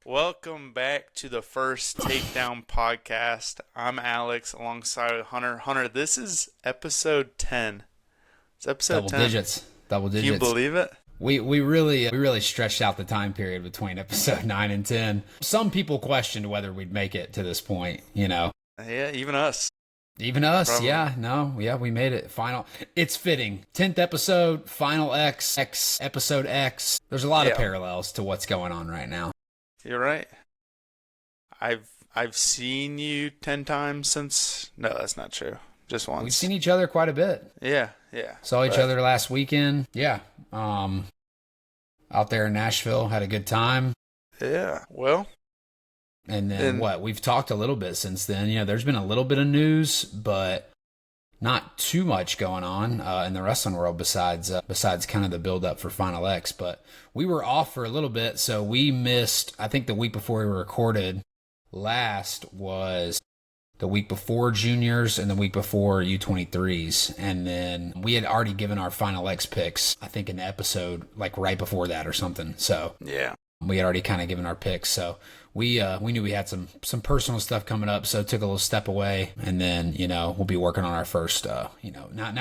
Welcome back to the first Takedown podcast. I'm Alex alongside Hunter. Hunter, this is episode 10. It's episode Double 10. digits. Double Can you digits. believe it? We really stretched out the time period between episode 9 and 10. Some people questioned whether we'd make it to this point, Yeah, even us. Even us, Probably. yeah, we made it. Final. It's fitting. 10th episode, final episode X. There's a lot of Yeah. parallels to what's going on right now. You're right. I've seen you 10 times since. No, that's not true. Just once. We've seen each other quite a bit. Yeah. Saw each other last weekend. Yeah. Out there in Nashville, had a good time. Yeah. Well, And then we've talked a little bit since then. There's been a little bit of news, but not too much going on in the wrestling world besides kind of the build up for Final X. But we were off for a little bit, so we missed. I think the week before we recorded last was the week before juniors and the week before U23s, and then we had already given our Final X picks. I think in the episode like right before that or something. So yeah. we had already kind of given our picks, so we knew we had some personal stuff coming up, so took a little step away, and then we'll be working on our first now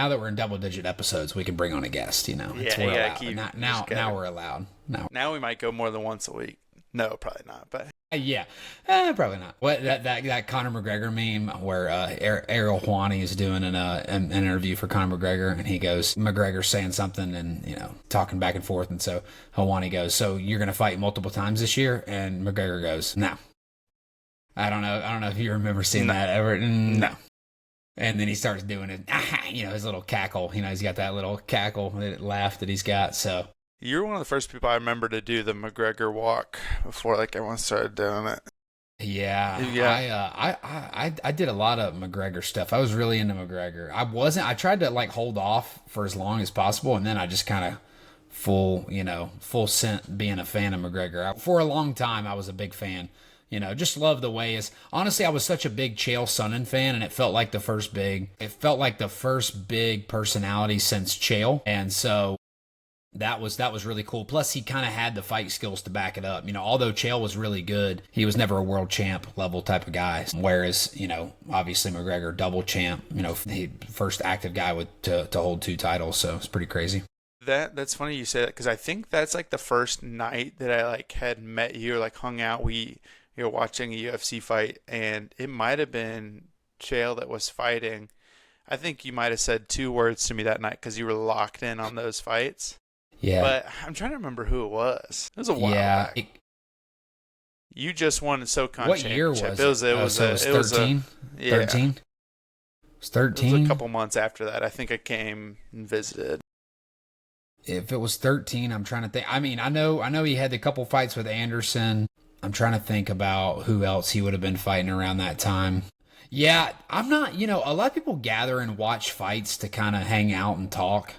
that we're in double digit episodes, we can bring on a guest. Now we're allowed. Now we might go more than once a week. No, probably not. But Yeah, probably not. What that Conor McGregor meme where Ariel Helwani is doing an interview for Conor McGregor, and he goes, McGregor's saying something and talking back and forth, and so Helwani goes, "So you're gonna fight multiple times this year?" And McGregor goes, "No." I don't know if you remember seeing that ever. No. And then he starts doing it, his little cackle. He's got that little cackle laugh that he's got. So. you're one of the first people I remember to do the McGregor walk before everyone started doing it. Yeah. I did a lot of McGregor stuff. I was really into McGregor. I tried to hold off for as long as possible, and then I just kind of full sent being a fan of McGregor. For a long time I was a big fan. Just love the way honestly, I was such a big Chael Sonnen fan, and it felt like the first big personality since Chael. And so that was really cool. Plus, he kind of had the fight skills to back it up. Although Chael was really good, he was never a world champ level type of guy. Whereas, obviously McGregor, double champ, he first active guy to hold 2 titles. So it's pretty crazy. That's funny you say that, because I think that's the first night that I had met you or hung out. You were watching a UFC fight, and it might have been Chael that was fighting. I think you might have said 2 words to me that night because you were locked in on those fights. Yeah. But I'm trying to remember who it was. It was a while back. You just won SoCon What championship. year was it? It was 13? Yeah. 13? It was 13? It was a couple months after that. I think I came and visited. If it was 13, I'm trying to think. I know he had a couple fights with Anderson. I'm trying to think about who else he would have been fighting around that time. Yeah, I'm not, a lot of people gather and watch fights to kind of hang out and talk.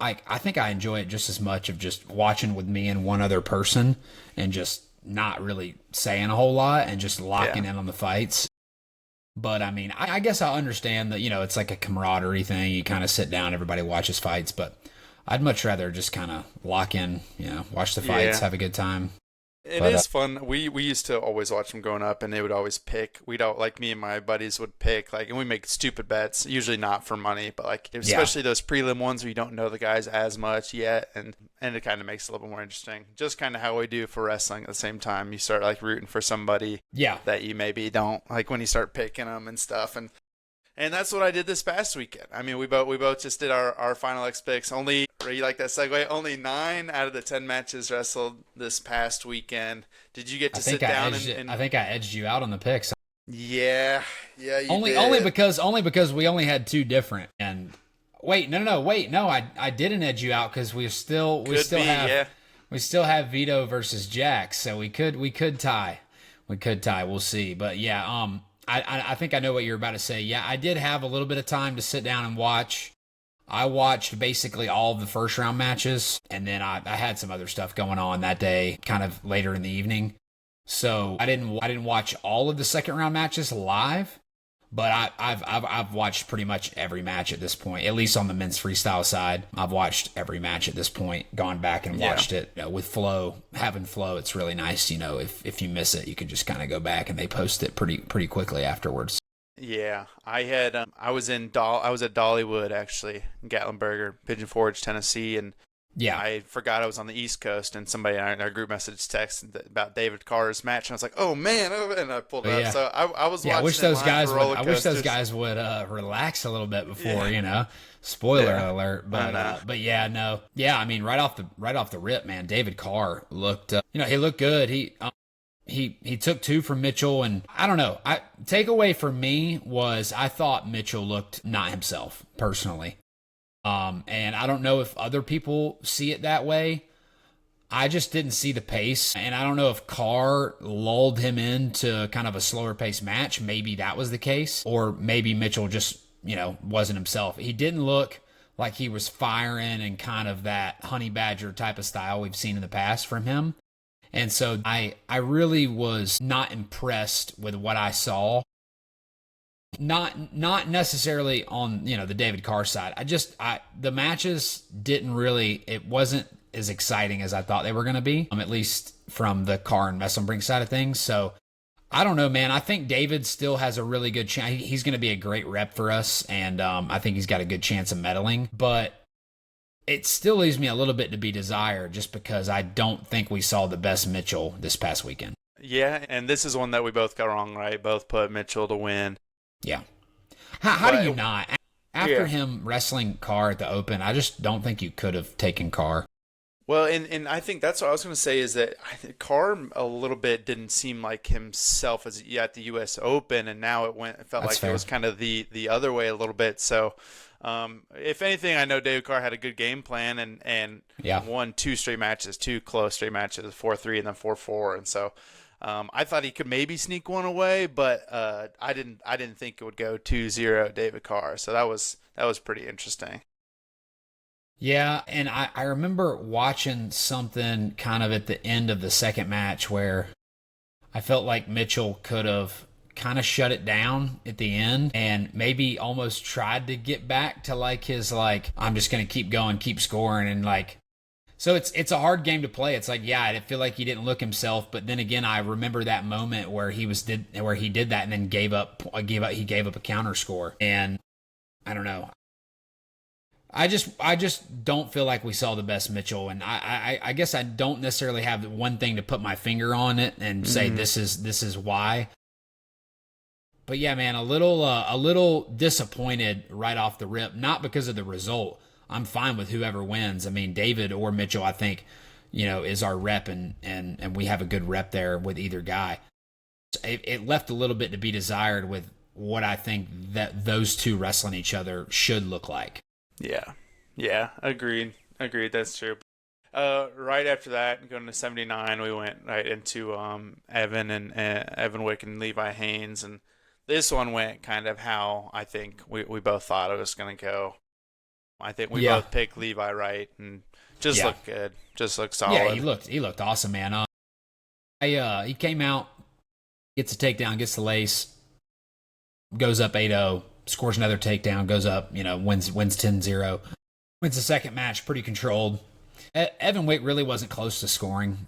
I think I enjoy it just as much of just watching with me and one other person and just not really saying a whole lot and just locking in on the fights. But I guess I understand that, it's like a camaraderie thing. You kind of sit down, everybody watches fights, but I'd much rather just kind of lock in, watch the fights, have a good time. It is fun. We used to always watch them growing up, and they would always pick. Me and my buddies would pick, and we make stupid bets, usually not for money, but especially those prelim ones where you don't know the guys as much yet, and it kind of makes it a little bit more interesting. Just kind of how we do for wrestling at the same time. You start rooting for somebody that you maybe don't when you start picking them and stuff, and that's what I did this past weekend. We both just did our Final X picks. Only, you like that segue? Only 9 out of the 10 matches wrestled this past weekend. Did you get to sit down and I think I edged you out on the picks. Yeah, you only did. only because we only had 2 different. And wait, no, I didn't edge you out because we still have Vito versus Jax, so we could tie. We'll see, but yeah, I think I know what you're about to say. Yeah, I did have a little bit of time to sit down and watch. I watched basically all of the first round matches, and then I had some other stuff going on that day, kind of later in the evening. So I didn't watch all of the second round matches live, But I've watched pretty much every match at this point, at least on the men's freestyle side. I've watched every match at this point, gone back and watched it with Flow, having Flow. It's really nice, if you miss it, you can just kind of go back and they post it pretty quickly afterwards. Yeah, I had I was at Dollywood actually, in Gatlinburg, Pigeon Forge, Tennessee, and Yeah. I forgot I was on the East Coast, and somebody in our group message texted about David Carr's match, and I was like, "Oh man!" And I pulled it up. So I was watching. I wish those guys would relax a little bit before, Spoiler alert, but yeah, no, yeah. I mean, right off the rip, man. David Carr looked, he looked good. He took two from Mitchell, and I don't know. Takeaway for me was I thought Mitchell looked not himself personally. And I don't know if other people see it that way. I just didn't see the pace, and I don't know if Carr lulled him into kind of a slower pace match. Maybe that was the case, or maybe Mitchell just, wasn't himself. He didn't look like he was firing and kind of that honey badger type of style we've seen in the past from him. And so I really was not impressed with what I saw. Not necessarily on, the David Carr side. The matches it wasn't as exciting as I thought they were going to be, at least from the Carr and Messelbrink side of things. So I don't know, man. I think David still has a really good chance. He's going to be a great rep for us, and I think he's got a good chance of medaling. But it still leaves me a little bit to be desired, just because I don't think we saw the best Mitchell this past weekend. Yeah, and this is one that we both got wrong, right? Both put Mitchell to win. Yeah. How do you not? After him wrestling Carr at the Open, I just don't think you could have taken Carr. Well, and I think that's what I was going to say is that Carr a little bit didn't seem like himself at the U.S. Open, and now it felt like fair. It was kind of the other way a little bit. So, if anything, I know David Carr had a good game plan and won two close straight matches, 4-3 and then 4-4, and so. I thought he could maybe sneak one away, but I didn't think it would go 2-0 David Carr. So that was pretty interesting. Yeah, and I remember watching something kind of at the end of the second match where I felt like Mitchell could have kind of shut it down at the end and maybe almost tried to get back to I'm just going to keep going, keep scoring, and so it's a hard game to play. It's I feel like he didn't look himself, but then again, I remember that moment where he did that and then gave up a counter score, and I don't know. I just don't feel like we saw the best Mitchell, and I guess I don't necessarily have one thing to put my finger on it and say this is why. But yeah, man, a little disappointed right off the rip, not because of the result. I'm fine with whoever wins. I mean, David or Mitchell, I think, is our rep, and we have a good rep there with either guy. It left a little bit to be desired with what I think that those two wrestling each other should look like. Yeah, agreed. That's true. Right after that, going to 79, we went right into Evan Wick and Levi Haynes, and this one went kind of how I think we both thought it was going to go. I think we both picked Levi right, and just looked good, just looked solid. Yeah, he looked awesome, man. He came out, gets a takedown, gets the lace, goes up 8-0, scores another takedown, goes up, wins 10-0, wins the second match, pretty controlled. Evan Wick really wasn't close to scoring.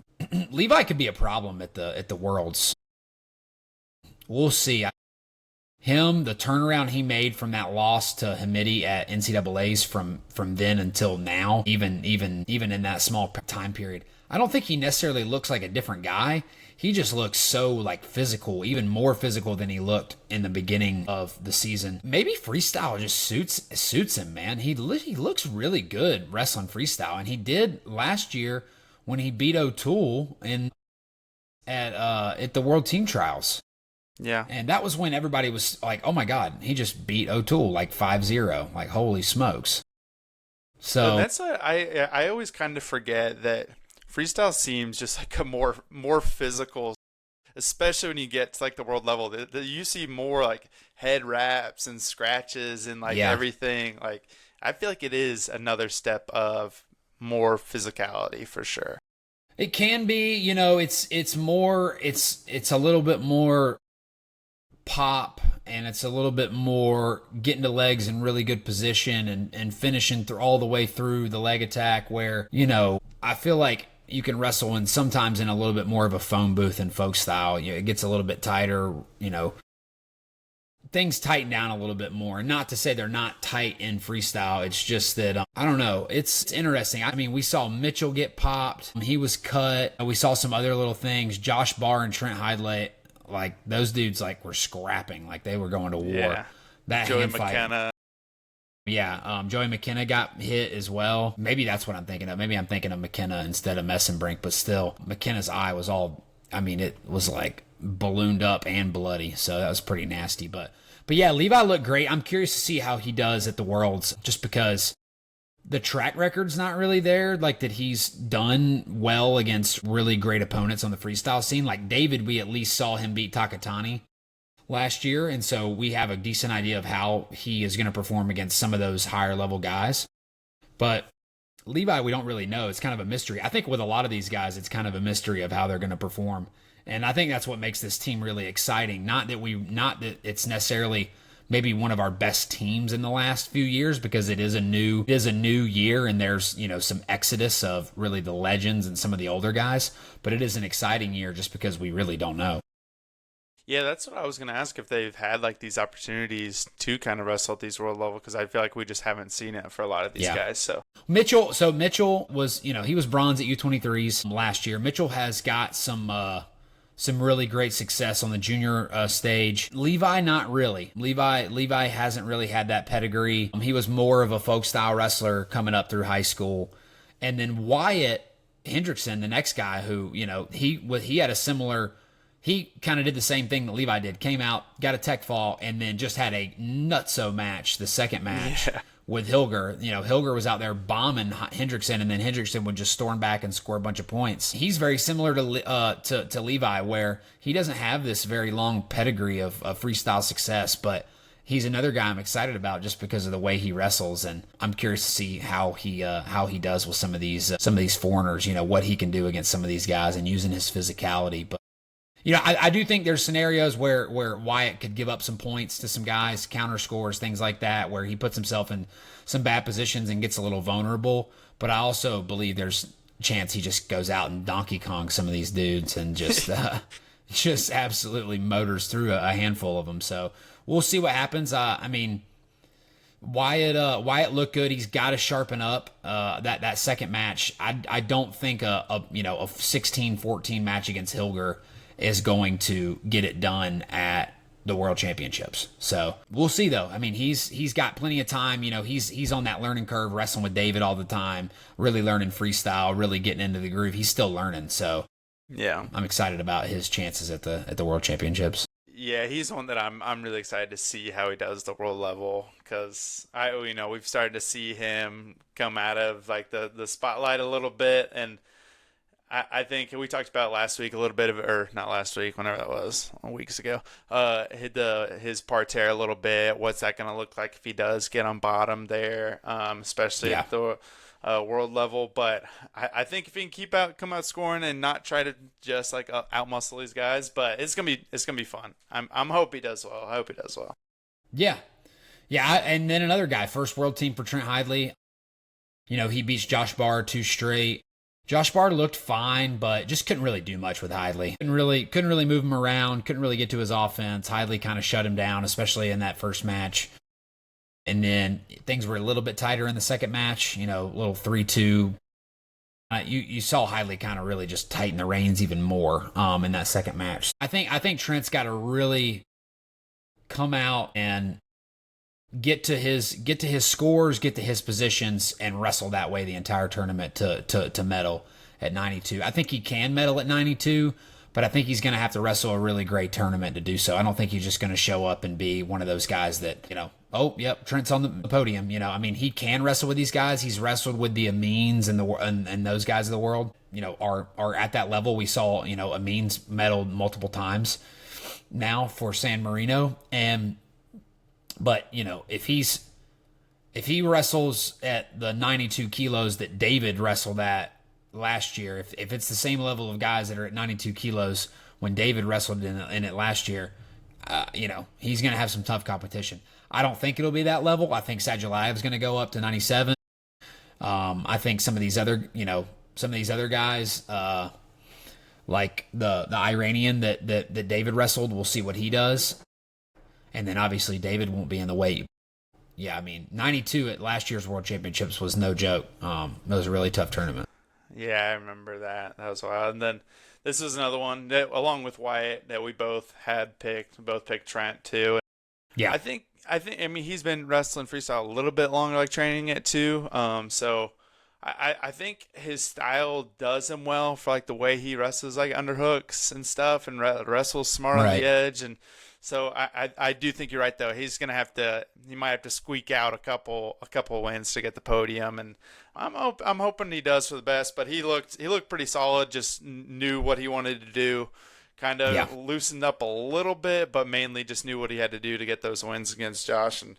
Levi could be a problem at the Worlds. We'll see. The turnaround he made from that loss to Hamidi at NCAA's from then until now, even in that small time period, I don't think he necessarily looks like a different guy. He just looks so physical, even more physical than he looked in the beginning of the season. Maybe freestyle just suits him, man. He looks really good wrestling freestyle, and he did last year when he beat O'Toole at the World Team Trials. Yeah. And that was when everybody was like, oh my God, he just beat O'Toole 5-0. Holy smokes. So that's I always kind of forget that freestyle seems just like a more physical, especially when you get to the world level. You see more head wraps and scratches and everything. I feel like it is another step of more physicality for sure. It can be, it's a little bit more pop and it's a little bit more getting to legs in really good position and finishing through all the way through the leg attack where, I feel like you can wrestle in sometimes in a little bit more of a phone booth and folk style. It gets a little bit tighter, things tighten down a little bit more. Not to say they're not tight in freestyle. It's just that, I don't know. It's interesting. I mean, we saw Mitchell get popped. He was cut. We saw some other little things. Josh Barr and Trent Hidlay, like those dudes were scrapping. Like they were going to war. Yeah. That Joey hand fight. McKenna. Yeah, Joey McKenna got hit as well. Maybe that's what I'm thinking of. Maybe I'm thinking of McKenna instead of Messenbrink, but still, McKenna's eye was it was like ballooned up and bloody, so that was pretty nasty. But yeah, Levi looked great. I'm curious to see how he does at the Worlds, just because the track record's not really there, like that he's done well against really great opponents on the freestyle scene. Like David, we at least saw him beat Takatani last year, and so we have a decent idea of how he is going to perform against some of those higher level guys. But Levi, we don't really know. It's kind of a mystery. I think with a lot of these guys, it's kind of a mystery of how they're going to perform, and I think that's what makes this team really exciting. Not that it's necessarily maybe one of our best teams in the last few years, because it is a new year, and there's some exodus of really the legends and some of the older guys, but it is an exciting year just because we really don't know. Yeah, that's what I was going to ask, if they've had like these opportunities to kind of wrestle at these world level, because I feel like we just haven't seen it for a lot of these guys. So Mitchell was, he was bronze at U23s last year. Mitchell has got some really great success on the junior stage. Levi, not really. Levi hasn't really had that pedigree. He was more of a folk style wrestler coming up through high school. And then Wyatt Hendrickson, the next guy who, he had a similar. He kind of did the same thing that Levi did. Came out, got a tech fall, and then just had a nutso match, the second match, with Hilger. Hilger was out there bombing Hendrickson, and then Hendrickson would just storm back and score a bunch of points. He's very similar to Levi, where he doesn't have this very long pedigree of freestyle success, but he's another guy I'm excited about just because of the way he wrestles, and I'm curious to see how he does with some of these foreigners. What he can do against some of these guys and using his physicality, but. I do think there's scenarios where Wyatt could give up some points to some guys, counter scores, things like that, where he puts himself in some bad positions and gets a little vulnerable. But I also believe there's a chance he just goes out and Donkey Kong some of these dudes and just just absolutely motors through a handful of them. So we'll see what happens. Wyatt looked good. He's got to sharpen up that second match. I don't think a 16-14 match against Hilger is going to get it done at the World Championships. So we'll see, though. He's got plenty of time. He's on that learning curve, wrestling with David all the time, really learning freestyle, really getting into the groove. He's still learning. So yeah, I'm excited about his chances at the World Championships. Yeah, he's one that I'm really excited to see how he does the world level, because we've started to see him come out of like the spotlight a little bit, and I think we talked about last week a little bit or not last week, whenever that was, weeks ago, his parterre a little bit. What's that going to look like if he does get on bottom there, especially at the world level? But I think if he can come out scoring and not try to just like outmuscle these guys, but it's gonna be fun. I'm hope he does well. I hope he does well. Yeah. And then another guy, first world team for Trent Hidlay. He beats Josh Barr 2 straight. Josh Barr looked fine, but just couldn't really do much with Hidlay. Couldn't really move him around. Couldn't really get to his offense. Hidlay kind of shut him down, especially in that first match. And then things were a little bit tighter in the second match. A little 3-2. You saw Hidlay kind of really just tighten the reins even more in that second match. I think Trent's got to really come out and get to his scores, get to his positions, and wrestle that way the entire tournament to medal at 92. I think he can medal at 92, but I think he's going to have to wrestle a really great tournament to do so. I don't think he's just going to show up and be one of those guys that, oh, yep, Trent's on the podium. He can wrestle with these guys. He's wrestled with the Amines and those guys of the world, are at that level. We saw, Amines medaled multiple times now for San Marino. But if he wrestles at the 92 kilos that David wrestled at last year, if it's the same level of guys that are at 92 kilos when David wrestled in it last year, he's going to have some tough competition. I don't think it'll be that level. I think Sadulaev's going to go up to 97. I think some of these other guys, like the Iranian that David wrestled, we'll see what he does. And then obviously David won't be in the weight. Yeah, I mean, 92 at last year's World Championships was no joke. It was a really tough tournament. Yeah, I remember that. That was wild. And then this was another one that, along with Wyatt, that we both had picked. We both picked Trent too. Yeah, I mean, he's been wrestling freestyle a little bit longer, like training it too. So I think his style does him well for like the way he wrestles, like underhooks and stuff, and wrestles smart on the edge. And so I do think you're right though. He might have to squeak out a couple wins to get the podium, and I'm hoping he does for the best. But he looked pretty solid. Just knew what he wanted to do. Kind of loosened up a little bit, but mainly just knew what he had to do to get those wins against Josh, and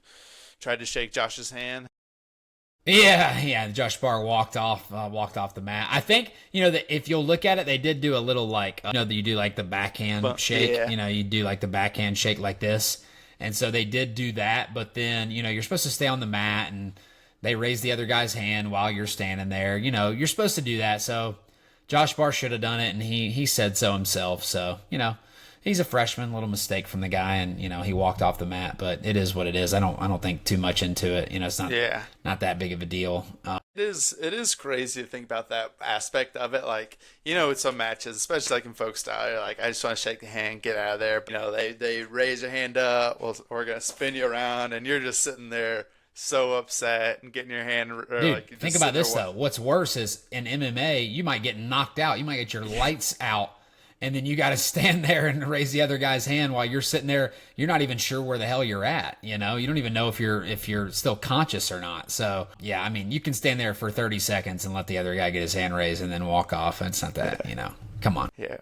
tried to shake Josh's hand. Yeah. Josh Barr walked off the mat. I think that if you'll look at it, they did do a little like that you do like the backhand shake. Yeah. You do like the backhand shake like this, and so they did do that. But then you're supposed to stay on the mat, and they raise the other guy's hand while you're standing there. You're supposed to do that. So Josh Barr should have done it, and he said so himself. So he's a freshman, little mistake from the guy, and he walked off the mat. But it is what it is. I don't think too much into it. It's not that big of a deal. It is crazy to think about that aspect of it. Like with some matches, especially like in folk style, you're like, I just want to shake the hand, get out of there. They raise your hand up, well, we're gonna spin you around, and you're just sitting there so upset and getting your hand. Dude, think about this though. What's worse is in MMA, you might get knocked out. You might get your lights out, and then you got to stand there and raise the other guy's hand while you're sitting there. You're not even sure where the hell you're at. You don't even know if you're still conscious or not. So yeah, I mean, you can stand there for 30 seconds and let the other guy get his hand raised and then walk off. It's not that. Come on. Yeah.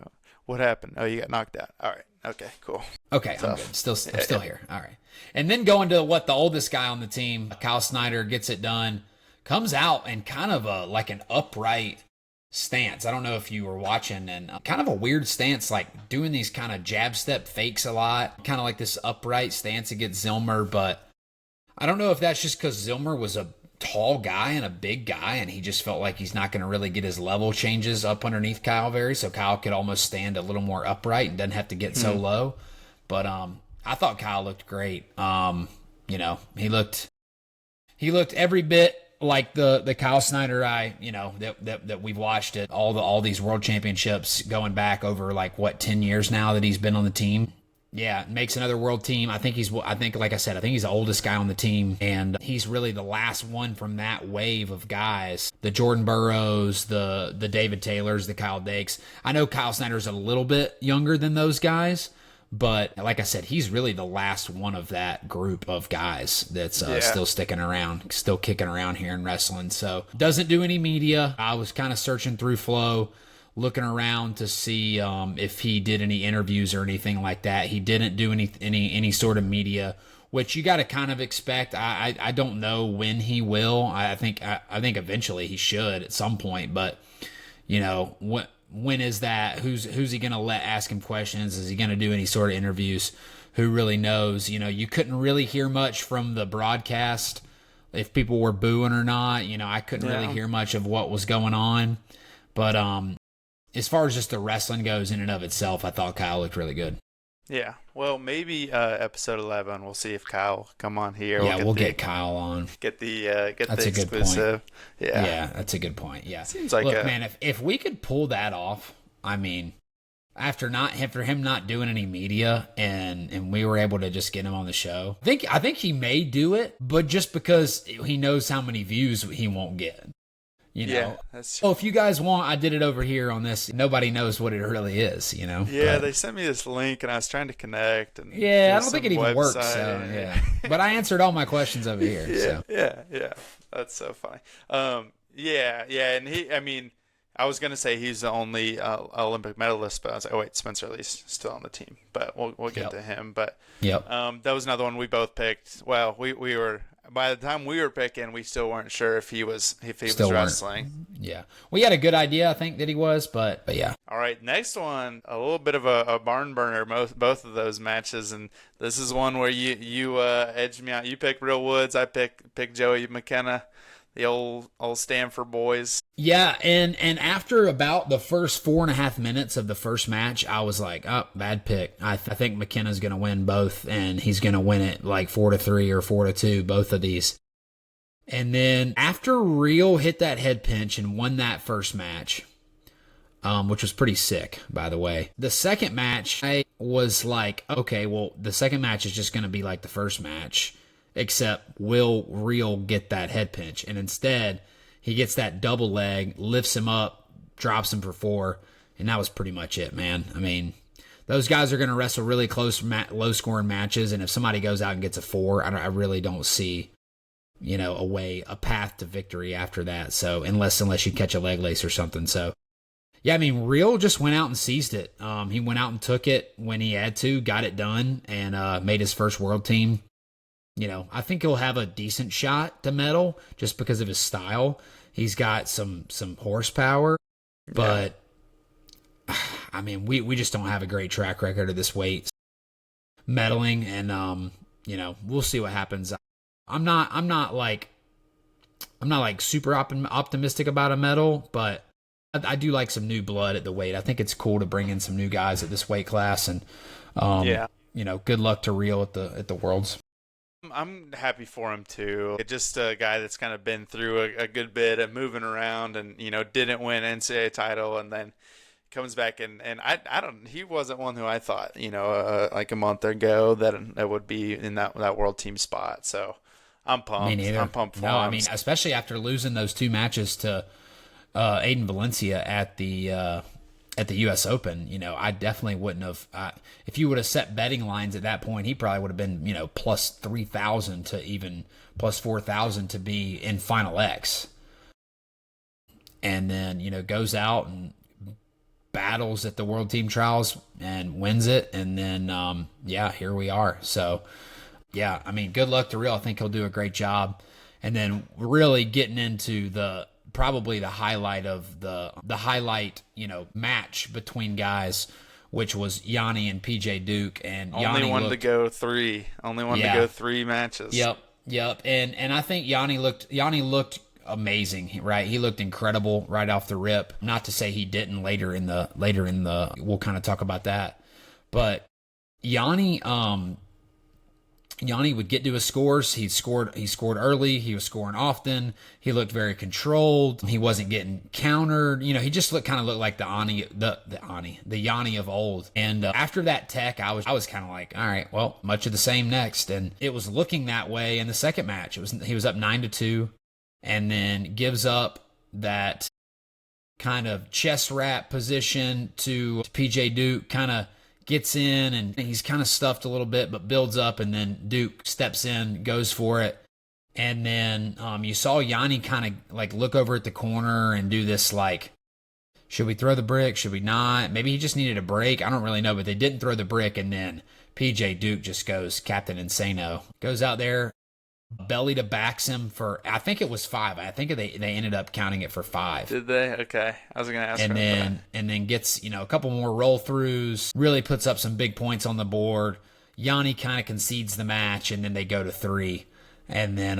What happened? Oh, you got knocked out. All right. Okay, cool. Okay, I'm good. I'm still here. All right. And then going to what the oldest guy on the team, Kyle Snyder, gets it done, comes out in kind of like an upright stance. I don't know if you were watching, and kind of a weird stance, like doing these kind of jab step fakes a lot, kind of like this upright stance against Zilmer. But I don't know if that's just because Zilmer was a tall guy and a big guy, and he just felt like he's not going to really get his level changes up underneath Kyle so Kyle could almost stand a little more upright and doesn't have to get so low. But I thought Kyle looked great. He looked every bit like the Kyle Snyder that we've watched at all these world championships going back over 10 years now that he's been on the team. Yeah, makes another world team. I think like I said, I think he's the oldest guy on the team, and he's really the last one from that wave of guys. The Jordan Burroughs, the David Taylors, the Kyle Dakes. I know Kyle Snyder's a little bit younger than those guys, but like I said, he's really the last one of that group of guys that's still sticking around, still kicking around here in wrestling. So doesn't do any media. I was kind of searching through Flow, looking around to see if he did any interviews or anything like that. He didn't do any sort of media, which you got to kind of expect. I don't know when he will. I think eventually he should at some point, but when is that? Who's he going to let ask him questions? Is he going to do any sort of interviews? Who really knows? You couldn't really hear much from the broadcast if people were booing or not. I couldn't really hear much of what was going on, but as far as just the wrestling goes in and of itself, I thought Kyle looked really good. Yeah. Well, maybe episode 11, we'll see if Kyle come on here. Yeah, we'll get Kyle on. Get the that's the a good exclusive. Point. Yeah, that's a good point. Yeah. Seems like look, man, if we could pull that off, I mean, after him not doing any media and we were able to just get him on the show, I think he may do it, but just because he knows how many views he won't get. Yeah, that's true. Oh, if you guys want, I did it over here on this. Nobody knows what it really is, Yeah, but they sent me this link, and I was trying to connect. And yeah, I don't think it even works. So, yeah, but I answered all my questions over here. Yeah. That's so funny. Yeah, and I was gonna say he's the only Olympic medalist, but I was like, oh wait, Spencer Lee's still on the team, but we'll get to him. But that was another one we both picked. Well, we were by the time we were picking, we still weren't sure if he was Still weren't. wrestling. Yeah, we had a good idea, I think, that he was, but yeah. All right, next one, a little bit of a barn burner, both of those matches, and this is one where you edged me out. You pick Real Woods, I pick Joey McKenna, the old Stanford boys. Yeah, and after about the first 4.5 minutes of the first match, I was like, oh, bad pick. I think McKenna's going to win both, and he's going to win it like 4-3 or 4-2, both of these. And then after Real hit that head pinch and won that first match, which was pretty sick, by the way. The second match, I was like, okay, well, the second match is just going to be like the first match, except will Real get that head pinch? And instead, he gets that double leg, lifts him up, drops him for 4, and that was pretty much it, man. I mean, those guys are going to wrestle really close, low-scoring matches, and if somebody goes out and gets a 4, I really don't see, a path to victory after that. So unless you catch a leg lace or something. So yeah, I mean, Real just went out and seized it. He went out and took it when he had to, got it done, and made his first world team. I think he'll have a decent shot to medal just because of his style. He's got some horsepower, but I mean, we just don't have a great track record of this weight medaling, and we'll see what happens. I'm not like super optimistic about a medal, but I do like some new blood at the weight. I think it's cool to bring in some new guys at this weight class, and good luck to Real at the Worlds. I'm happy for him too. Just a guy that's kind of been through a good bit of moving around, and didn't win NCAA title, and then comes back and he wasn't one who I thought like a month ago that would be in that world team spot. So I'm pumped. Me neither. I'm pumped for him. I mean, especially after losing those 2 matches to Aiden Valencia at the U.S. Open, I definitely wouldn't have. If you would have set betting lines at that point, he probably would have been, plus 3,000 to even plus 4,000 to be in Final X. And then, goes out and battles at the World Team Trials and wins it. And then, here we are. So, yeah, I mean, good luck to Real. I think he'll do a great job. And then really getting into probably the highlight of the match between guys, which was Yanni and PJ Duke, and only one to go 3 matches. Yep. And I think Yanni looked amazing, right? He looked incredible right off the rip. Not to say he didn't later in the we'll kind of talk about that. But Yanni would get to his scores. He scored early. He was scoring often. He looked very controlled. He wasn't getting countered. He just looked like the Yanni of old. And after that tech, I was kind of like, all right, well, much of the same next. And it was looking that way in the second match. He was up 9-2, and then gives up that kind of chest wrap position to PJ Duke, kind of gets in, and he's kind of stuffed a little bit, but builds up, and then Duke steps in, goes for it. And then you saw Yanni kind of like look over at the corner and do this like, should we throw the brick? Should we not? Maybe he just needed a break. I don't really know, but they didn't throw the brick. And then PJ Duke just goes Captain Insano. Goes out there, belly to backs him for, I think it was 5. I think they ended up counting it for 5. Did they? Okay. I was going to ask and then gets, a couple more roll throughs, really puts up some big points on the board. Yanni kind of concedes the match, and then they go to 3. And then,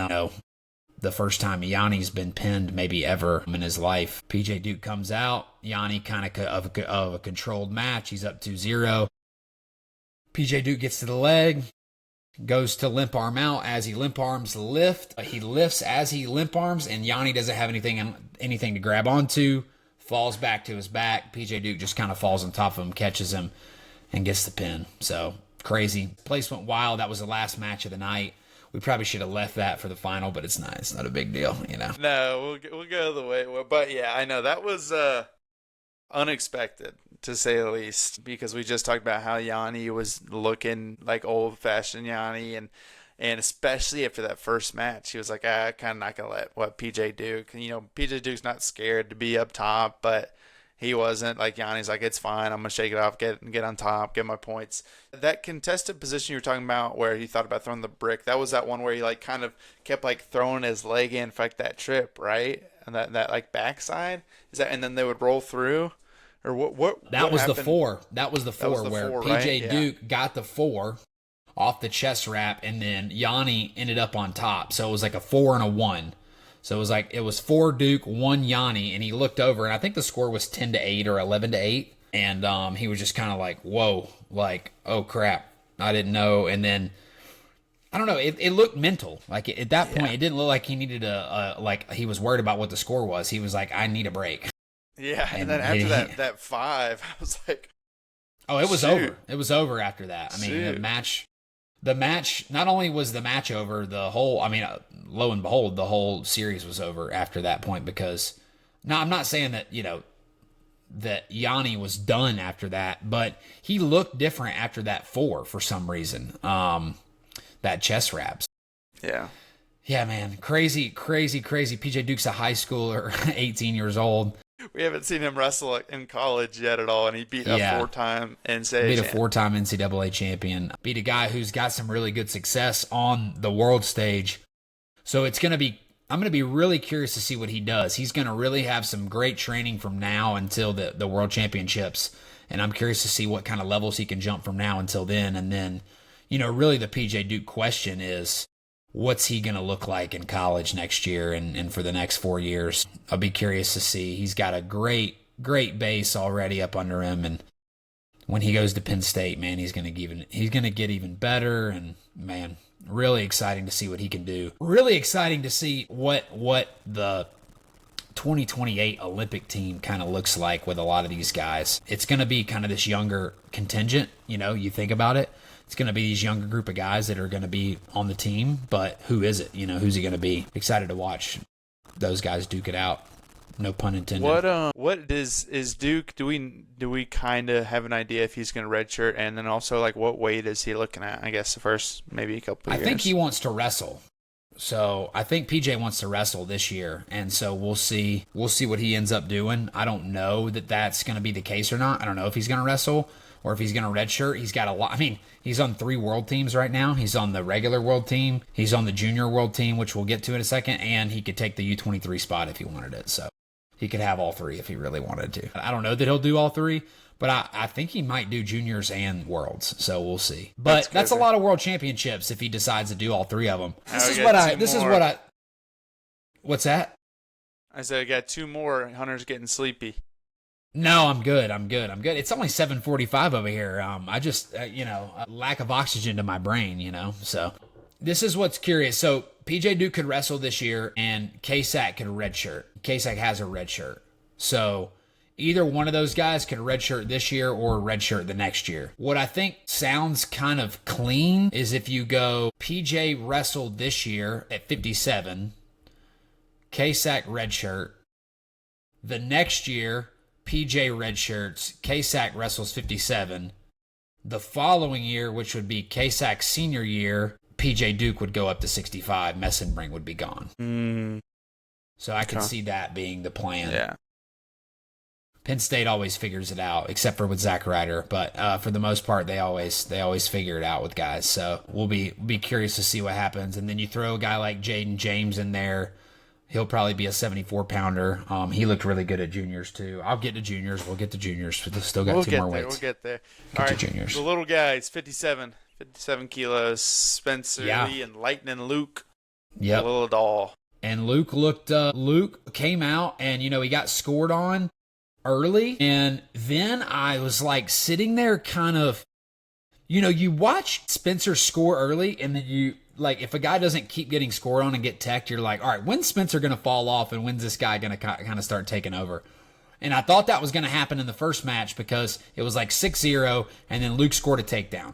the first time Yanni's been pinned maybe ever in his life. PJ Duke comes out. Yanni kind of a controlled match. He's up 2-0. PJ Duke gets to the leg, goes to limp arm out. As he limp arms lift, he lifts as he limp arms, and Yanni doesn't have anything to grab onto. Falls back to his back. PJ Duke just kind of falls on top of him, catches him, and gets the pin. So crazy. Place went wild. That was the last match of the night. We probably should have left that for the final, but it's not. It's not a big deal, No, we'll go the way. But yeah, I know that was unexpected, to say the least, because we just talked about how Yanni was looking like old-fashioned Yanni, and especially after that first match, he was like, I'm kind of not gonna let PJ Duke. PJ Duke's not scared to be up top, but He wasn't. Like Yanni's like, it's fine. I'm gonna shake it off, get on top, get my points. That contested position you were talking about, where he thought about throwing the brick, that was that one where he like kind of kept like throwing his leg in for like that trip, right? And that like backside is that, and then they would roll through, or what? That was happened? the four. That was the four where four, PJ right? Duke got the four off the chest wrap, and then Yanni ended up on top. So it was like a 4 and a 1. So it was 4 Duke, 1 Yanni, and he looked over, and I think the score was 10-8 or 11-8, and he was just kind of like, whoa, like, oh crap, I didn't know. And then I don't know, it looked mental. Like at that point, it didn't look like he needed like he was worried about what the score was. He was like, I need a break. Yeah, and then after that 5, I was like, oh, it was shoot. over. It was over after that. I mean, the match, not only was the match over, lo and behold, the whole series was over after that point, because now I'm not saying that, that Yanni was done after that, but he looked different after that 4 for some reason. That chest wraps. Yeah. Yeah, man. Crazy, crazy, crazy. PJ Duke's a high schooler, 18 years old. We haven't seen him wrestle in college yet at all, and he beat a 4-time NCAA Beat a 4-time NCAA champion. Beat a guy who's got some really good success on the world stage. So I'm going to be really curious to see what he does. He's going to really have some great training from now until the World Championships, and I'm curious to see what kind of levels he can jump from now until then. And then, really the PJ Duke question is, what's he going to look like in college next year and for the next 4 years? I'll be curious to see. He's got a great, great base already up under him, and when he goes to Penn State, man, he's going to get even better, and man, really exciting to see what he can do. Really exciting to see what the 2028 Olympic team kind of looks like with a lot of these guys. It's going to be kind of this younger contingent, you think about it. It's going to be these younger group of guys that are going to be on the team, but who is it? Who's he going to be? Excited to watch those guys duke it out. No pun intended. What is Duke? Do we kind of have an idea if he's going to redshirt, and then also like what weight is he looking at? I guess the first maybe a couple of years. I think he wants to wrestle. So I think PJ wants to wrestle this year, and so we'll see what he ends up doing. I don't know that that's going to be the case or not. I don't know if he's going to wrestle or if he's going to redshirt. He's got a lot. I mean, he's on 3 world teams right now. He's on the regular world team. He's on the junior world team, which we'll get to in a second, and he could take the U23 spot if he wanted it. So he could have all 3 if he really wanted to. I don't know that he'll do all 3, but I think he might do juniors and worlds. So we'll see. But that's a lot of world championships if he decides to do all 3 of them. What's that? I said I got 2 more. Hunter's getting sleepy. No, I'm good. It's only 7:45 over here. I just, a lack of oxygen to my brain, So this is what's curious. So PJ Duke could wrestle this year, and K-Sac could redshirt. K-Sac has a red shirt. So either one of those guys could redshirt this year or redshirt the next year. What I think sounds kind of clean is if you go PJ wrestled this year at 57, K-Sac redshirt. The next year, PJ redshirts, K-Sac wrestles 57. The following year, which would be K-Sac's senior year, PJ Duke would go up to 65. Messenbrink would be gone. So I can see that being the plan. Yeah. Penn State always figures it out, except for with Zach Ryder. But for the most part, they always figure it out with guys. So we'll be curious to see what happens. And then you throw a guy like Jaden James in there. He'll probably be a 74-pounder. He looked really good at juniors, too. I'll get to juniors. We'll get to juniors. We'll still got 2 more weights. We'll get there. All right, juniors. The little guys, 57 kilos. Spencer Lee and Lightning Luke. Yep. A little doll. And Luke came out, and, he got scored on early. And then I was, sitting there kind of, you watch Spencer score early, and then you, if a guy doesn't keep getting scored on and get teched, you're like, all right, when's Spencer going to fall off and when's this guy going to kind of start taking over? And I thought that was going to happen in the first match because it was 6-0 and then Luke scored a takedown.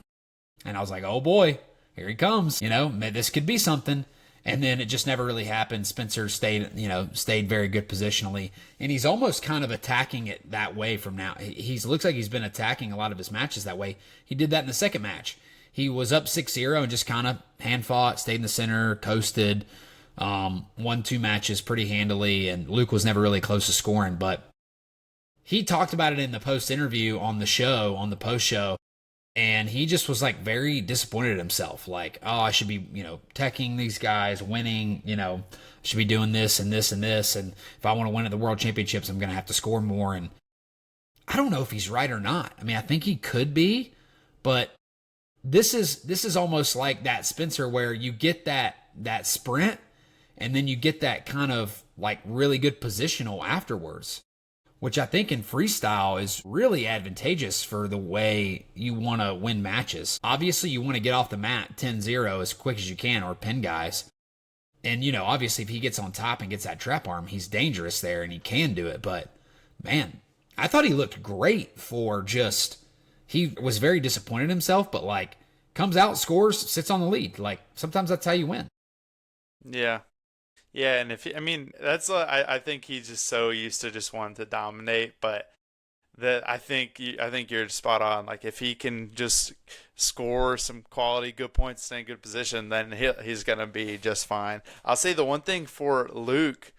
And I was like, oh boy, here he comes. This could be something. And then it just never really happened. Spencer stayed very good positionally. And he's almost kind of attacking it that way from now. He looks like he's been attacking a lot of his matches that way. He did that in the second match. He was up 6-0 and just kind of hand fought, stayed in the center, coasted, won 2 matches pretty handily, and Luke was never really close to scoring, but he talked about it in the post interview on the show, on the post show, and he just was like very disappointed in himself. Like, oh, I should be, teching these guys, winning, should be doing this and this and this. And if I want to win at the World Championships, I'm going to have to score more. And I don't know if he's right or not. I mean, I think he could be, but this is almost like that Spencer where you get that sprint and then you get that kind of like really good positional afterwards, which I think in freestyle is really advantageous for the way you want to win matches. Obviously, you want to get off the mat 10-0 as quick as you can or pin guys. And, obviously if he gets on top and gets that trap arm, he's dangerous there and he can do it. But, man, I thought he looked great for he was very disappointed in himself, but, like, comes out, scores, sits on the lead. Like, sometimes that's how you win. Yeah. Yeah, and that's I think he's just so used to just wanting to dominate, but I think you're spot on. Like if he can just score some quality good points, stay in good position, then he's gonna be just fine. I'll say the one thing for Luke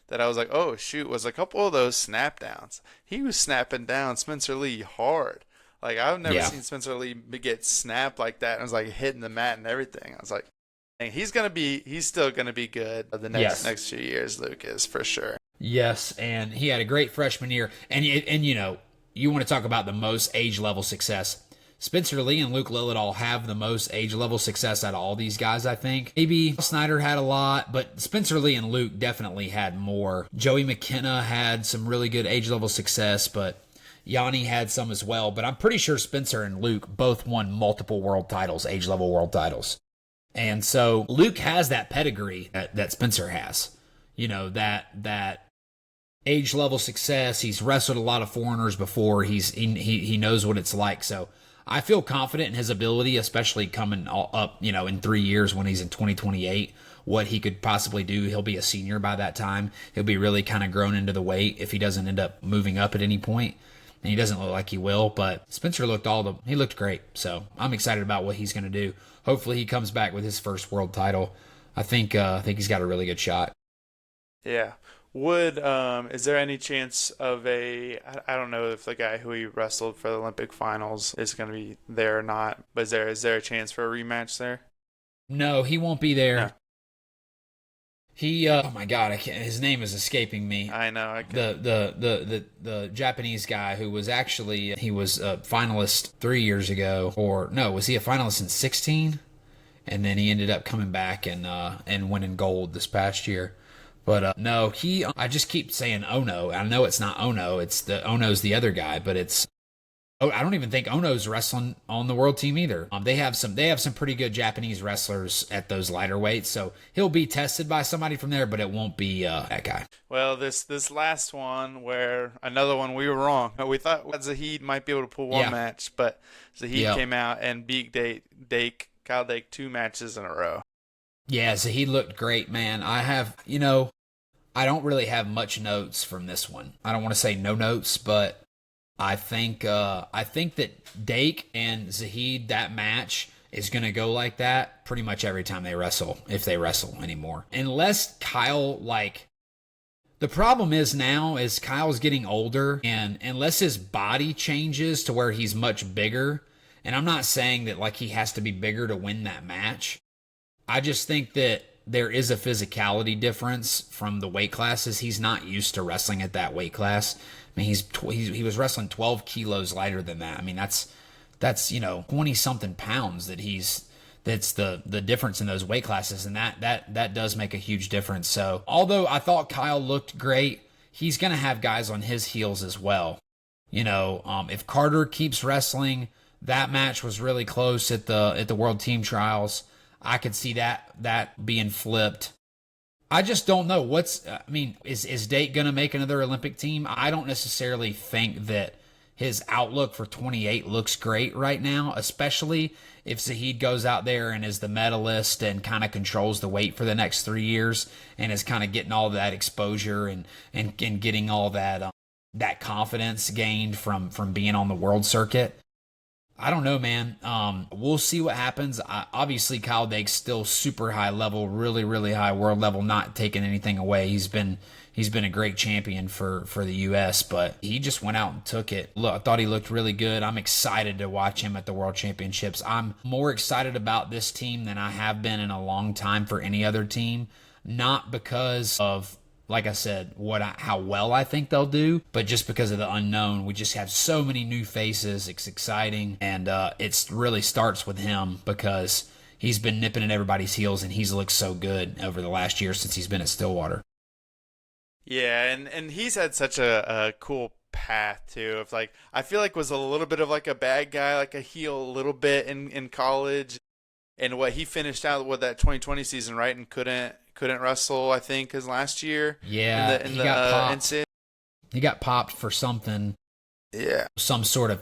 that I was like, oh shoot, was a couple of those snap downs. He was snapping down Spencer Lee hard. Like I've never seen Spencer Lee get snapped like that, and it was like hitting the mat and everything. I was like, he's still gonna be good the next few years. Luke is for sure. Yes, and he had a great freshman year, and you want to talk about the most age level success. Spencer Lee and Luke Lillidahl have the most age level success out of all these guys, I think. Maybe Snyder had a lot, but Spencer Lee and Luke definitely had more. Joey McKenna had some really good age level success, but Yanni had some as well. But I'm pretty sure Spencer and Luke both won multiple world titles, age level world titles. And so Luke has that pedigree that Spencer has. That age level success. He's wrestled a lot of foreigners before. He knows what it's like. So I feel confident in his ability, especially coming up, in 3 years when he's in 2028, what he could possibly do. He'll be a senior by that time. He'll be really kind of grown into the weight if he doesn't end up moving up at any point. And he doesn't look like he will, but Spencer he looked great. So I'm excited about what he's going to do. Hopefully he comes back with his first world title. I think he's got a really good shot. Yeah. Is there any chance of I don't know if the guy who he wrestled for the Olympic finals is going to be there or not, but is there a chance for a rematch there? No, he won't be there. No. He, oh my God, his name is escaping me. I know. The Japanese guy who was he was a finalist 3 years ago, or no, was he a finalist in 16? And then he ended up coming back and winning gold this past year. But no, I just keep saying Ono. I know it's not Ono. Ono's the other guy, but I don't even think Ono's wrestling on the world team either. They have some pretty good Japanese wrestlers at those lighter weights, so he'll be tested by somebody from there, but it won't be that guy. Well, this last one, where another one we were wrong. We thought Zahid might be able to pull one match, but Zahid came out and beat Kyle Dake 2 matches in a row. Yeah, Zahid looked great, man. I don't really have much notes from this one. I don't want to say no notes, but I think that Dake and Zahid, that match is going to go like that pretty much every time they wrestle, if they wrestle anymore. Unless Kyle, the problem is now is Kyle's getting older, and unless his body changes to where he's much bigger, and I'm not saying that he has to be bigger to win that match. I just think that there is a physicality difference from the weight classes. He's not used to wrestling at that weight class. I mean, he was wrestling 12 kilos lighter than that. I mean, that's 20 something pounds that's the difference in those weight classes, and that does make a huge difference. So although I thought Kyle looked great, he's gonna have guys on his heels as well. If Carter keeps wrestling, that match was really close at the World Team Trials. I could see that being flipped. I just don't know is Dake going to make another Olympic team? I don't necessarily think that his outlook for 28 looks great right now, especially if Zahid goes out there and is the medalist and kind of controls the weight for the next 3 years and is kind of getting all that exposure and getting all that confidence gained from being on the world circuit. I don't know, man. We'll see what happens. Obviously, Kyle Dake's still super high level, really, really high world level. Not taking anything away. He's been a great champion for the U.S., but he just went out and took it. Look, I thought he looked really good. I'm excited to watch him at the World Championships. I'm more excited about this team than I have been in a long time for any other team. Not because of, like I said, how well I think they'll do, but just because of the unknown. We just have so many new faces. It's exciting, and it really starts with him because he's been nipping at everybody's heels, and he's looked so good over the last year since he's been at Stillwater. Yeah, and he's had such a cool path too. Of like, I feel like was a little bit of like a bad guy, like a heel a little bit in college, and what he finished out with that 2020 season, right, and couldn't wrestle, I think, his last year. Yeah, in he the got popped. NCAA. He got popped for something, Yeah, some sort of,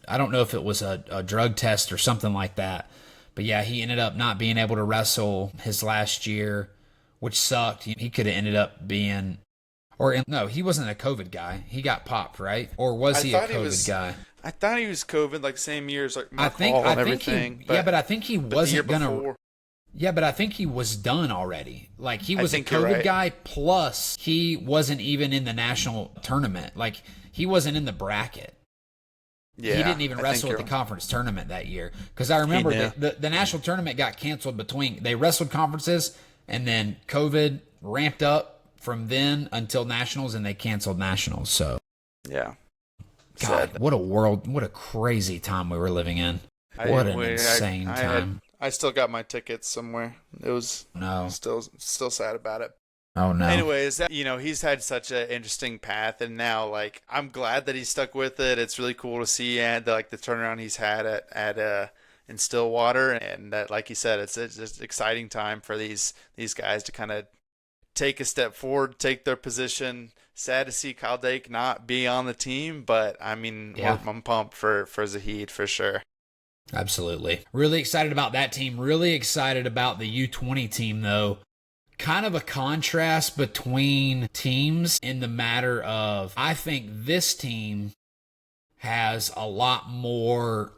I don't know if it was a drug test or something like that. But yeah, he ended up not being able to wrestle his last year, which sucked. He could have ended up being, no, he wasn't a COVID guy. He got popped, right? Or was he a COVID guy? I thought he was COVID like same year as like I Mark think Hall and I think everything. yeah, but I think he wasn't gonna. Before, Yeah, but I think he was done already. Like, he I was a think you're COVID right. guy, plus he wasn't even in the national tournament. Like, he wasn't in the bracket. yeah, He didn't even I think wrestle at you're the conference tournament that year. Because I remember knew. the national tournament got canceled between, they wrestled conferences, and then COVID ramped up from then until nationals, and they canceled nationals. So, yeah. God, Sad. what a crazy time we were living in. What an insane time. I still got my tickets somewhere. It was No. still sad about it. Oh, no. Anyways, he's had such an interesting path, and now like I'm glad that he stuck with it. It's really cool to see and the turnaround he's had at in Stillwater, and that, like you said, it's just exciting time for these guys to kind of take a step forward, take their position. Sad to see Kyle Dake not be on the team, but I mean, Yeah. I'm pumped for Zahid for sure. Absolutely. Really excited about that team. Really excited about the U20 team, though. Kind of a contrast between teams in the matter of, I think this team has a lot more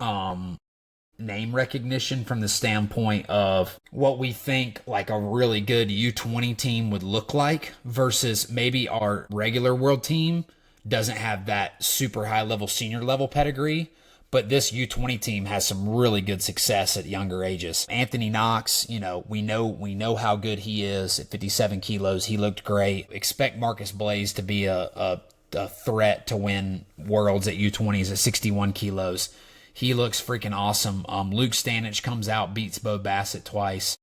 name recognition from the standpoint of what we think like a really good U20 team would look like versus maybe our regular world team doesn't have that super high level senior level pedigree. But this U20 team has some really good success at younger ages. Anthony Knox, we know how good he is at 57 kilos. He looked great. Expect Marcus Blaze to be a threat to win worlds at U20s at 61 kilos. He looks freaking awesome. Luke Stanich comes out, beats Bo Bassett twice.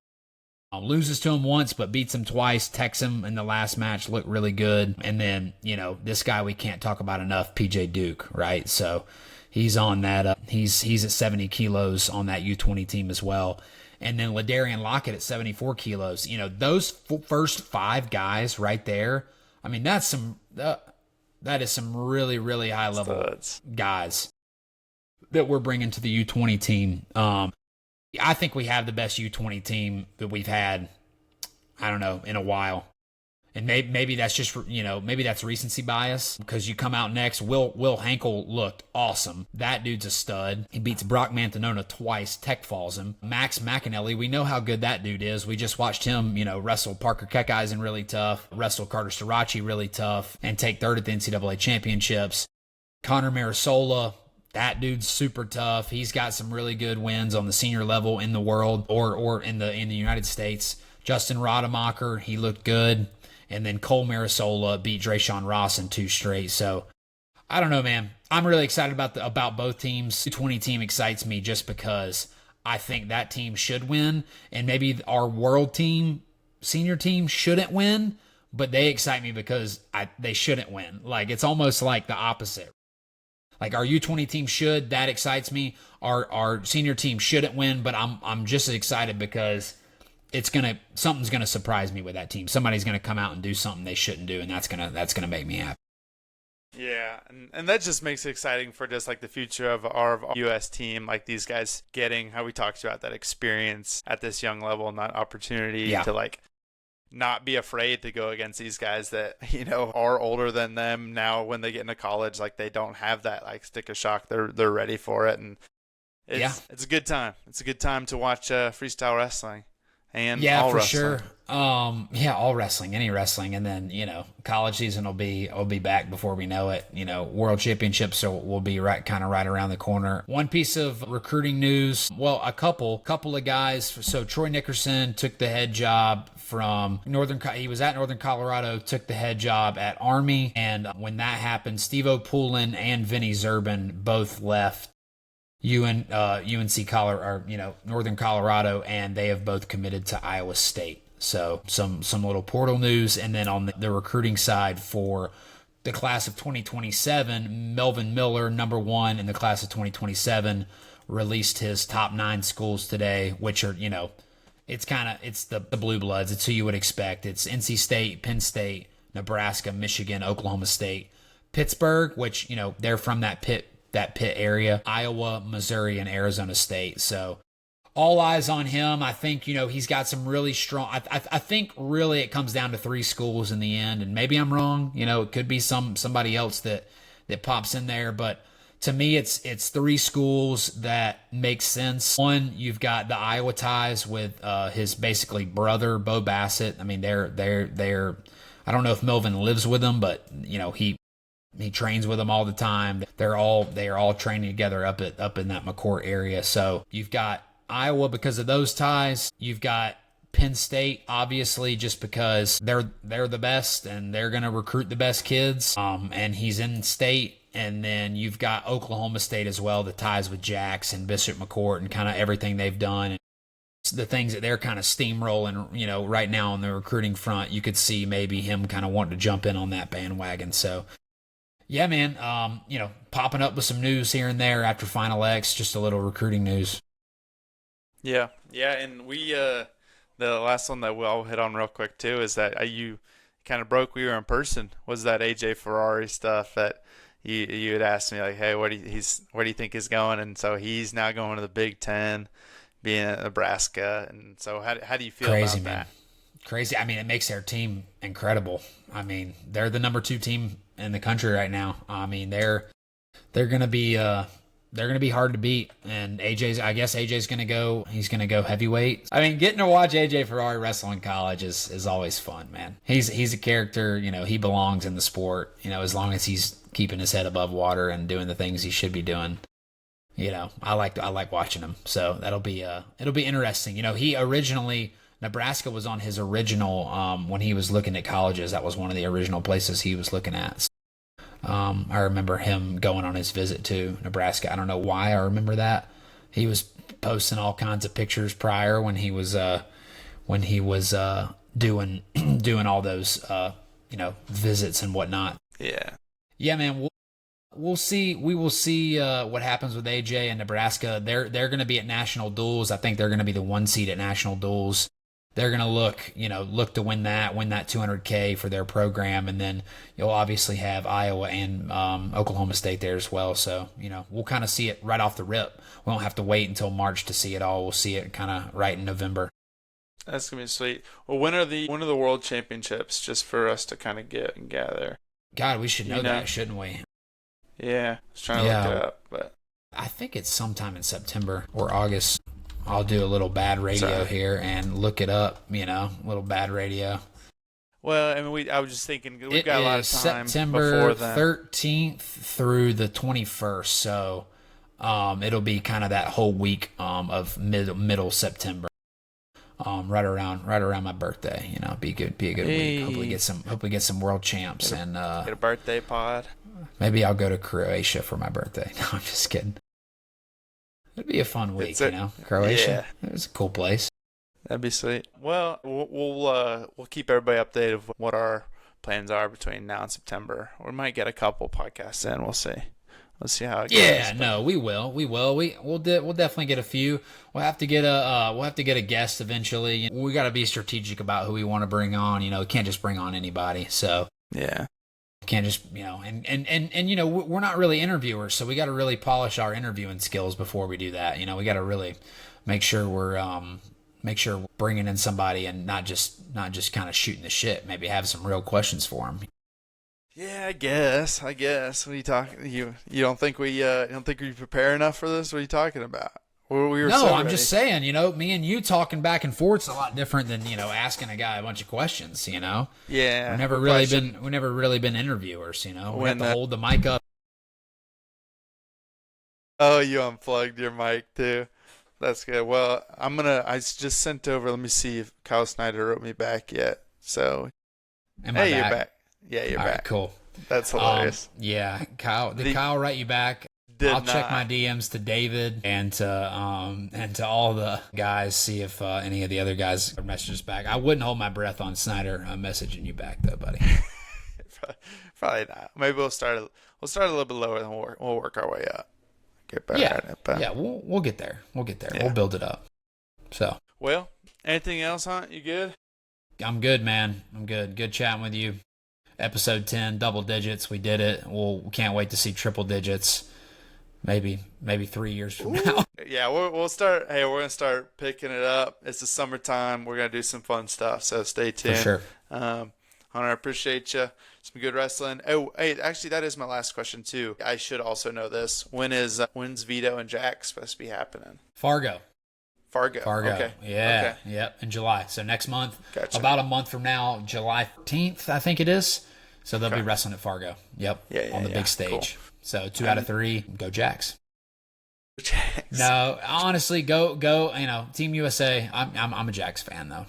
Loses to him once, but beats him twice. Techs him in the last match, looked really good. And then, this guy we can't talk about enough, PJ Duke, right? So he's on that. He's at 70 kilos on that U20 team as well. And then Ladarian Lockett at 74 kilos. Those first five guys right there, I mean, that is some really, really high level guys that we're bringing to the U20 team. I think we have the best U20 team that we've had, I don't know, in a while. And maybe that's just, maybe that's recency bias because you come out next. Will Hankel looked awesome. That dude's a stud. He beats Brock Mantanona twice. Tech falls him. Max McAnally, we know how good that dude is. We just watched him, wrestle Parker Keckeisen really tough, wrestle Carter Starachi really tough, and take third at the NCAA championships. Connor Marisola, that dude's super tough. He's got some really good wins on the senior level in the world or in the United States. Justin Rademacher, he looked good. And then Cole Marisola beat Drayshawn Ross in 2 straight. So I don't know, man. I'm really excited about both teams. The 20 team excites me just because I think that team should win. And maybe our world team, senior team, shouldn't win. But they excite me because they shouldn't win. Like, it's almost like the opposite. Like, our U20 team should. That excites me. Our senior team shouldn't win. But I'm just as excited because something's gonna surprise me with that team. Somebody's gonna come out and do something they shouldn't do, and that's gonna make me happy. Yeah, and that just makes it exciting for just like the future of our U.S. team, like these guys getting how we talked about that experience at this young level and that opportunity to like not be afraid to go against these guys that are older than them now. When they get into college, like they don't have that like sticker shock. They're ready for it, and Yeah. It's a good time. It's a good time to watch freestyle wrestling and Yeah, all for wrestling. sure. Yeah, all wrestling, any wrestling, and then college season will be back before we know it. World championships will be right around the corner. One piece of recruiting news, well, a couple of guys. So Troy Nickerson took the head job from Northern. He was at Northern Colorado, took the head job at Army, and when that happened, Steve O'Poulin and Vinny Zerbin both left UNC Colorado, or Northern Colorado, and they have both committed to Iowa State. So some little portal news, and then on the recruiting side for the class of 2027, Melvin Miller, number one in the class of 2027, released his top 9 schools today, which are it's the blue bloods. It's who you would expect. It's NC State, Penn State, Nebraska, Michigan, Oklahoma State, Pittsburgh, which they're from that Pitt area, Iowa, Missouri, and Arizona State. So all eyes on him. I think he's got some really strong. I think really it comes down to 3 schools in the end, and maybe I'm wrong. It could be somebody else that pops in there, but to me it's 3 schools that make sense. One, you've got the Iowa ties with his basically brother Bo Bassett. I mean they're I don't know if Melvin lives with him, but he trains with them all the time. They are all training together up in that McCourt area. So you've got Iowa because of those ties. You've got Penn State, obviously, just because they're the best and they're going to recruit the best kids. And he's in state. And then you've got Oklahoma State as well, the ties with Jax and Bishop McCourt and kind of everything they've done. And the things that they're kind of steamrolling, right now on the recruiting front, you could see maybe him kind of wanting to jump in on that bandwagon. So yeah, man, popping up with some news here and there after Final X, just a little recruiting news. Yeah, and we the last one that we'll hit on real quick too is that you kind of broke. We were in person. Was that AJ Ferrari stuff that you had asked me, like, hey, where do you think he's going? And so he's now going to the Big Ten, being at Nebraska. And so how do you feel Crazy, about man. that? Crazy. I mean, it makes their team incredible. I mean, they're the number 2 team in the country right now. I mean, they're gonna be hard to beat. And I guess AJ's gonna go. He's gonna go heavyweight. I mean, getting to watch AJ Ferrari wrestle in college is always fun, man. He's a character. He belongs in the sport. As long as he's keeping his head above water and doing the things he should be doing. I like watching him. So it'll be interesting. He originally. Nebraska was on his original, when he was looking at colleges, that was one of the original places he was looking at. I remember him going on his visit to Nebraska. I don't know why I remember that. He was posting all kinds of pictures prior when he was doing doing all those visits and whatnot. Yeah, man. We'll see. We will see what happens with AJ and Nebraska. They're going to be at national duels. I think they're going to be the 1 seed at national duels. They're going to look to win that 200K for their program. And then you'll obviously have Iowa and Oklahoma State there as well. So, we'll kind of see it right off the rip. We won't have to wait until March to see it all. We'll see it kind of right in November. That's going to be sweet. Well, when are the World Championships, just for us to kind of get and gather? God, we should know that, shouldn't we? Yeah, I was trying to look it up, but I think it's sometime in September or August. I'll do a little bad radio here and look it up, little bad radio. Well, I mean, I was just thinking we've got a lot of time September before then. 13th through the 21st, so it'll be kind of that whole week of middle September, right around my birthday. Be a good week. Hopefully get some world champs and get a birthday pod. Maybe I'll go to Croatia for my birthday. No, I'm just kidding. It'd be a fun week, Croatia. Yeah. It was a cool place. That'd be sweet. Well, we'll keep everybody updated of what our plans are between now and September. We might get a couple podcasts in. We'll see. Let's see how it goes. Yeah, no, we will. We'll definitely get a few. We'll have to get a guest eventually. We got to be strategic about who we want to bring on. We can't just bring on anybody. So yeah. Can't just and we're not really interviewers, so we got to really polish our interviewing skills before we do that. We got to really make sure we're bringing in somebody and not just kind of shooting the shit. Maybe have some real questions for them. Yeah, I guess. What are you talking? You don't think we prepare enough for this? What are you talking about? We were No, so I'm ready. just saying, me and you talking back and forth is a lot different than, asking a guy a bunch of questions, Yeah, We never really been interviewers, We have when to hold the mic up. oh, you unplugged your mic too. That's good. Well, I just sent over. Let me see if Kyle Snyder wrote me back yet. So, Am I hey, you're back? back. Yeah, you're All right, back. cool. That's hilarious. Yeah, Kyle. Did Kyle write you back? Did I'll check not. my DMs to David and to all the guys, see if any of the other guys are messages back. I wouldn't hold my breath on Snyder messaging you back though, buddy. Probably not. Maybe we'll start a little bit lower, and we'll work our way up. Get better at it. But Yeah, we'll get there. We'll get there. Yeah. We'll build it up. So, well, anything else, Hunt? You good? I'm good, man. I'm good. Good chatting with you. Episode 10, double digits. We did it. We can't wait to see triple digits. Maybe 3 years from now. Yeah, we'll start. Hey, we're gonna start picking it up. It's the summertime. We're gonna do some fun stuff. So stay tuned. For sure. Hunter, I appreciate you. Some good wrestling. Oh, hey, actually, that is my last question too. I should also know this. When's Vito and Jack supposed to be happening? Fargo. Okay. Yeah. Okay. Yep. In July. So next month. Gotcha. About a month from now, July 13th, I think it is. So they'll Okay. be wrestling at Fargo. Yep. Yeah, on the big stage. Cool. So 2 out of 3, go Jacks. No, honestly, go. Team USA. I'm a Jacks fan though.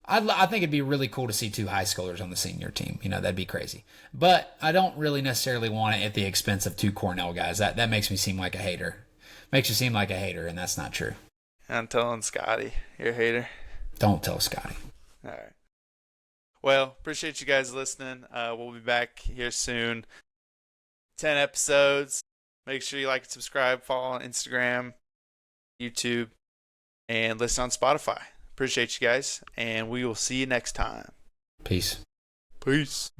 I think it'd be really cool to see 2 high schoolers on the senior team. That'd be crazy. But I don't really necessarily want it at the expense of 2 Cornell guys. That makes me seem like a hater. Makes you seem like a hater, and that's not true. I'm telling Scotty, you're a hater. Don't tell Scotty. All right. Well, appreciate you guys listening. We'll be back here soon. 10 episodes. Make sure you like and subscribe, follow on Instagram, YouTube, and listen on Spotify. Appreciate you guys, and we will see you next time. Peace. Peace.